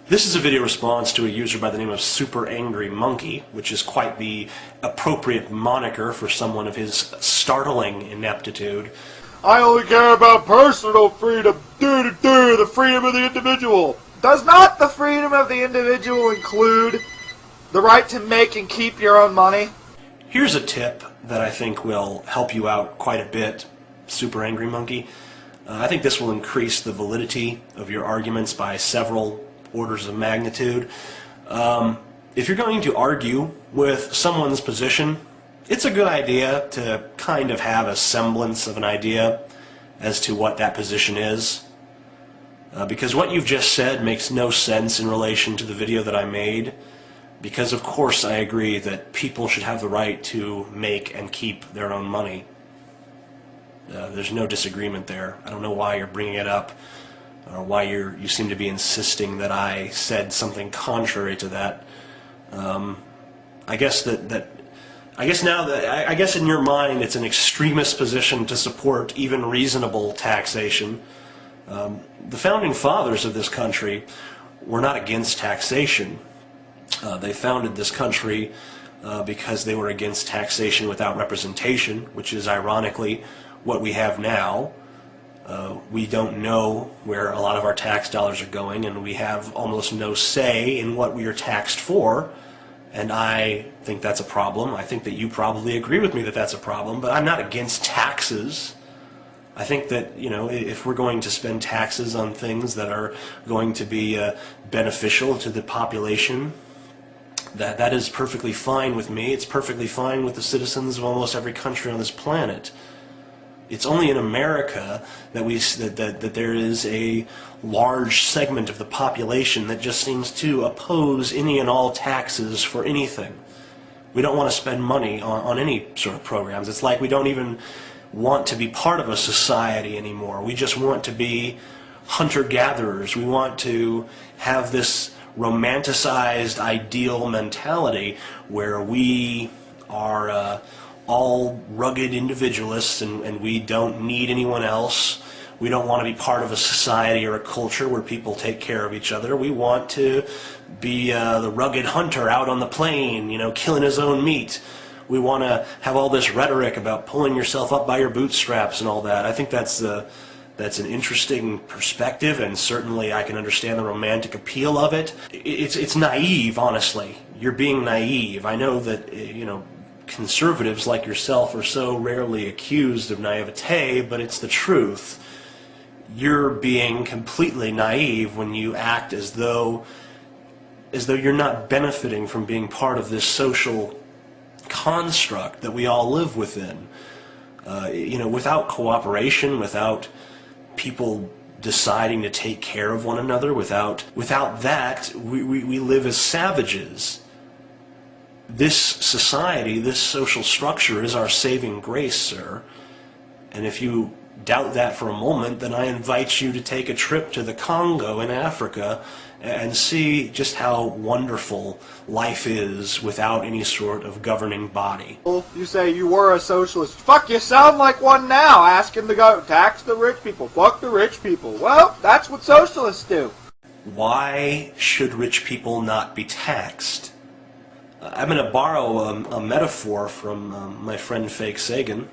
This is a video response to a user by the name of Super Angry Monkey, which is quite the appropriate moniker for someone of his startling ineptitude. I only care about personal freedom, the freedom of the individual. Does not the freedom of the individual include the right to make and keep your own money? Here's a tip that I think will help you out quite a bit, Super Angry Monkey. I think this will increase the validity of your arguments by several orders of magnitude. If you're going to argue with someone's position, it's a good idea to kind of have a semblance of an idea as to what that position is. Because what you've just said makes no sense in relation to the video that I made. Because of course I agree that people should have the right to make and keep their own money. There's no disagreement there. I don't know why you're bringing it up, or why you seem to be insisting that I said something contrary to that. I guess in your mind it's an extremist position to support even reasonable taxation. The founding fathers of this country were not against taxation. They founded this country because they were against taxation without representation, which is ironically what we have now. We don't know where a lot of our tax dollars are going, and we have almost no say in what we are taxed for, and I think that's a problem. I think that you probably agree with me that that's a problem, but I'm not against taxes. I think that, you know, if we're going to spend taxes on things that are going to be beneficial to the population, that is perfectly fine with me. It's perfectly fine with the citizens of almost every country on this planet. It's only in America that there is a large segment of the population that just seems to oppose any and all taxes for anything. We don't want to spend money on any sort of programs. It's like we don't even want to be part of a society anymore. We just want to be hunter-gatherers. We want to have this romanticized ideal mentality where we are all rugged individualists and we don't need anyone else. We don't want to be part of a society or a culture where people take care of each other. We want to be the rugged hunter out on the plain, you know, killing his own meat. We want to have all this rhetoric about pulling yourself up by your bootstraps and all that. I think that's an interesting perspective, and certainly I can understand the romantic appeal of it. It's naive, honestly. You're being naive. I know that, you know, conservatives like yourself are so rarely accused of naivete, but it's the truth. You're being completely naive when you act as though you're not benefiting from being part of this social construct that we all live within. You know, without cooperation, without people deciding to take care of one another, without that, we live as savages. This society, this social structure is our saving grace, sir. And if you doubt that for a moment, then I invite you to take a trip to the Congo in Africa and see just how wonderful life is without any sort of governing body. You say you were a socialist. Fuck, you sound like one now, asking to go tax the rich people. Fuck the rich people. Well, that's what socialists do. Why should rich people not be taxed? I'm going to borrow a metaphor from my friend Fake Sagan.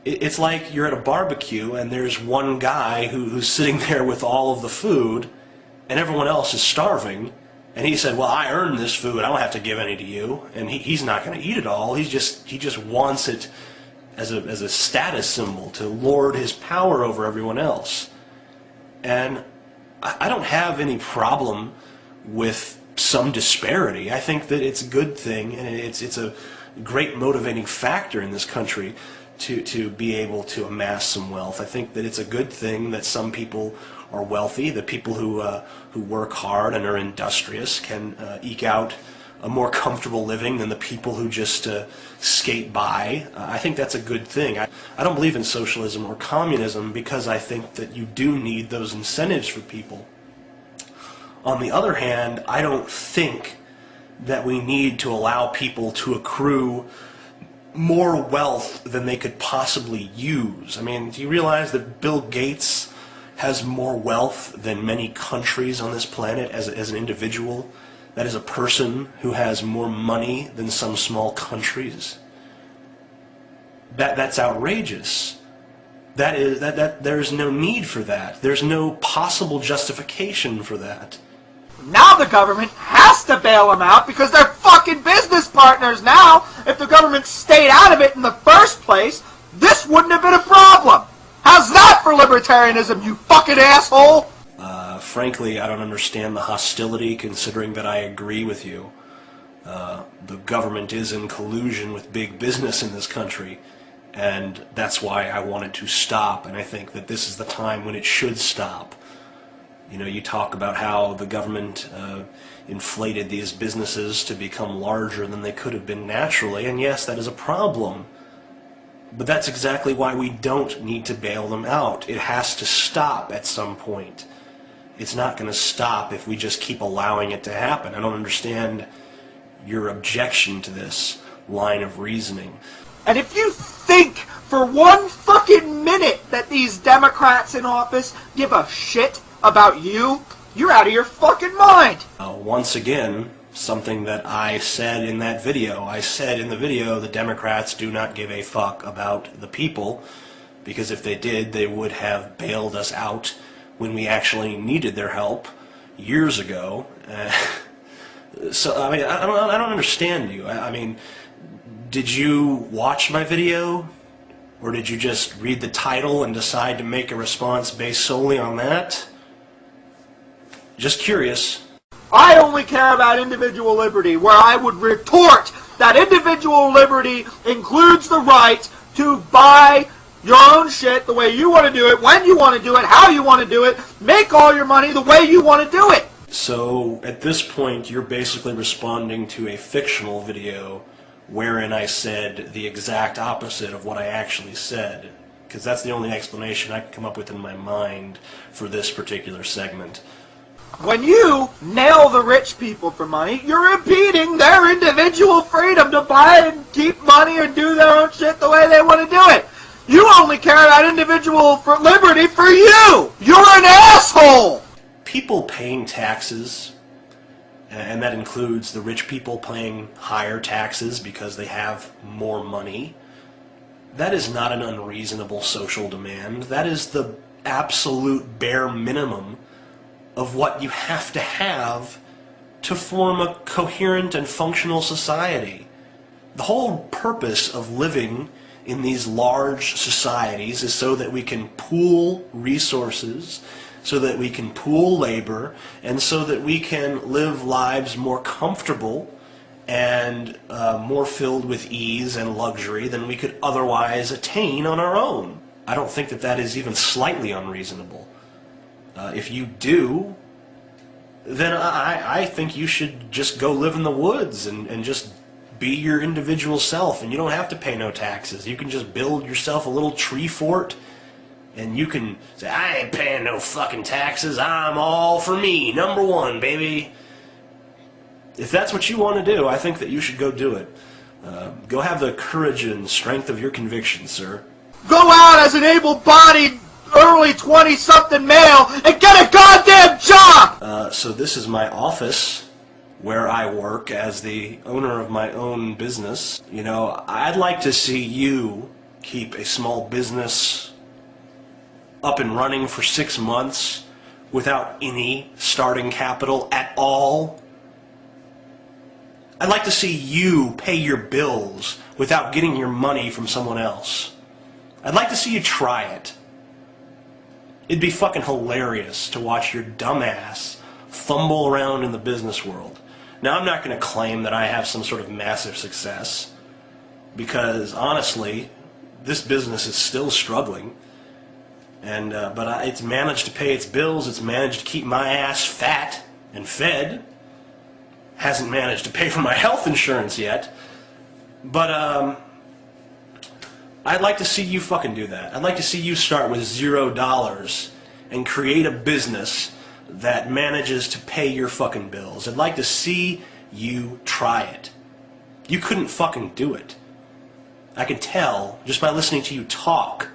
It's like you're at a barbecue and there's one guy who's sitting there with all of the food and everyone else is starving, and he said, well, I earned this food, I don't have to give any to you, and he's not going to eat it all. He just wants it as a status symbol to lord his power over everyone else. And I don't have any problem with some disparity. I think that it's a good thing, and it's a great motivating factor in this country to be able to amass some wealth. I think that it's a good thing that some people are wealthy, that people who work hard and are industrious can eke out a more comfortable living than the people who just skate by. I think that's a good thing. I don't believe in socialism or communism because I think that you do need those incentives for people. On the other hand, I don't think that we need to allow people to accrue more wealth than they could possibly use. I mean, do you realize that Bill Gates has more wealth than many countries on this planet as an individual? That is a person who has more money than some small countries? That's outrageous. There's no need for that. There's no possible justification for that. Now the government has to bail them out because they're fucking business partners now. If the government stayed out of it in the first place, this wouldn't have been a problem. How's that for libertarianism, you fucking asshole? Frankly, I don't understand the hostility, considering that I agree with you. The government is in collusion with big business in this country, and that's why I want it to stop, and I think that this is the time when it should stop. You know, you talk about how the government inflated these businesses to become larger than they could have been naturally, and yes, that is a problem. But that's exactly why we don't need to bail them out. It has to stop at some point. It's not going to stop if we just keep allowing it to happen. I don't understand your objection to this line of reasoning. And if you think for one fucking minute that these Democrats in office give a shit about you, you're out of your fucking mind. Once again, something that I said in that video. I said in the video the Democrats do not give a fuck about the people, because if they did, they would have bailed us out when we actually needed their help years ago. So, I mean, I don't understand you. I mean, did you watch my video? Or did you just read the title and decide to make a response based solely on that? Just curious. I only care about individual liberty, where I would retort that individual liberty includes the right to buy your own shit the way you want to do it, when you want to do it, how you want to do it, make all your money the way you want to do it. So, at this point, you're basically responding to a fictional video wherein I said the exact opposite of what I actually said, because that's the only explanation I can come up with in my mind for this particular segment. When you nail the rich people for money, you're impeding their individual freedom to buy and keep money and do their own shit the way they want to do it. You only care about individual liberty for you. You're an asshole. People paying taxes, and that includes the rich people paying higher taxes because they have more money, that is not an unreasonable social demand. That is the absolute bare minimum of what you have to form a coherent and functional society. The whole purpose of living in these large societies is so that we can pool resources, so that we can pool labor, and so that we can live lives more comfortable and more filled with ease and luxury than we could otherwise attain on our own. I don't think that that is even slightly unreasonable. If you do, then I think you should just go live in the woods and just be your individual self, and you don't have to pay no taxes. You can just build yourself a little tree fort, and you can say, I ain't paying no fucking taxes, I'm all for me, number one, baby. If that's what you want to do, I think that you should go do it. Go have the courage and strength of your convictions, sir. Go out as an able-bodied, early 20-something male and get a goddamn job! So this is my office, where I work as the owner of my own business. You know, I'd like to see you keep a small business up and running for 6 months without any starting capital at all. I'd like to see you pay your bills without getting your money from someone else. I'd like to see you try it. It'd be fucking hilarious to watch your dumb ass fumble around in the business world. Now, I'm not going to claim that I have some sort of massive success, because honestly, this business is still struggling. And but it's managed to pay its bills. It's managed to keep my ass fat and fed. Hasn't managed to pay for my health insurance yet. But I'd like to see you fucking do that. I'd like to see you start with $0 and create a business that manages to pay your fucking bills. I'd like to see you try it. You couldn't fucking do it. I can tell just by listening to you talk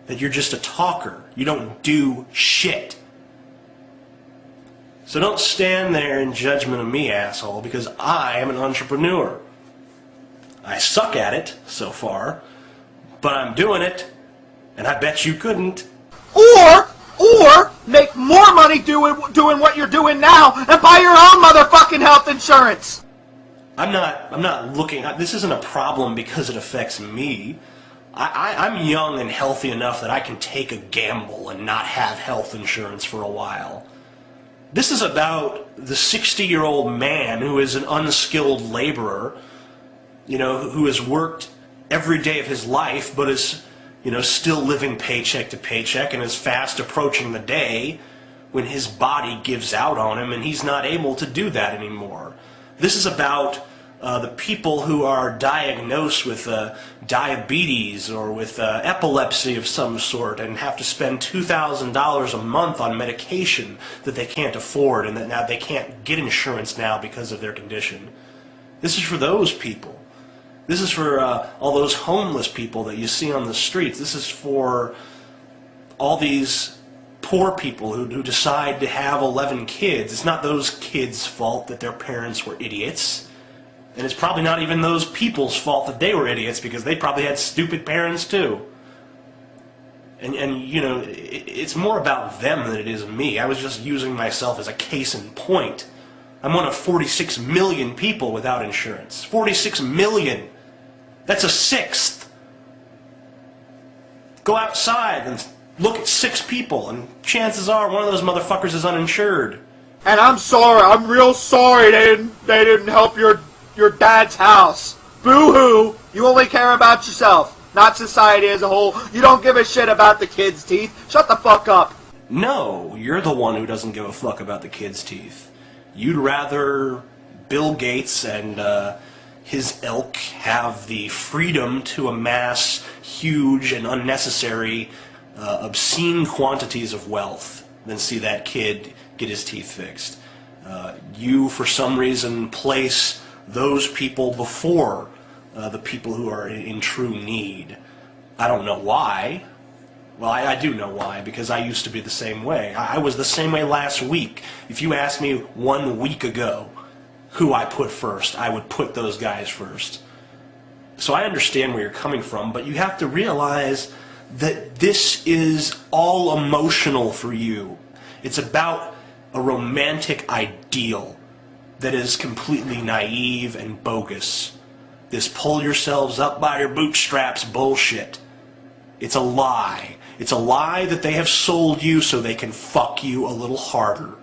that you're just a talker. You don't do shit. So don't stand there in judgment of me, asshole, because I am an entrepreneur. I suck at it so far, but I'm doing it, and I bet you couldn't. Or make more money doing what you're doing now and buy your own motherfucking health insurance. I'm not looking. This isn't a problem because it affects me. I'm young and healthy enough that I can take a gamble and not have health insurance for a while. This is about the 60-year-old man who is an unskilled laborer, who has worked every day of his life, but is, still living paycheck to paycheck and is fast approaching the day when his body gives out on him and he's not able to do that anymore. This is about the people who are diagnosed with diabetes or with epilepsy of some sort and have to spend $2,000 a month on medication that they can't afford and that now they can't get insurance now because of their condition. This is for those people. This is for all those homeless people that you see on the streets. This is for all these poor people who decide to have 11 kids. It's not those kids' fault that their parents were idiots. And it's probably not even those people's fault that they were idiots, because they probably had stupid parents too. And it's more about them than it is me. I was just using myself as a case in point. I'm one of 46 million people without insurance. 46 million! That's a sixth. Go outside and look at 6 people, and chances are one of those motherfuckers is uninsured. And I'm sorry, I'm real sorry they didn't help your dad's house. Boo-hoo! You only care about yourself, not society as a whole. You don't give a shit about the kids' teeth. Shut the fuck up. No, you're the one who doesn't give a fuck about the kids' teeth. You'd rather Bill Gates and his ilk have the freedom to amass huge and unnecessary, obscene quantities of wealth than see that kid get his teeth fixed. You, for some reason, place those people before the people who are in true need. I don't know why. Well, I do know why, because I used to be the same way. I was the same way last week. If you asked me 1 week ago who I put first, I would put those guys first. So I understand where you're coming from, but you have to realize that this is all emotional for you. It's about a romantic ideal that is completely naive and bogus. This pull yourselves up by your bootstraps bullshit. It's a lie. It's a lie that they have sold you so they can fuck you a little harder.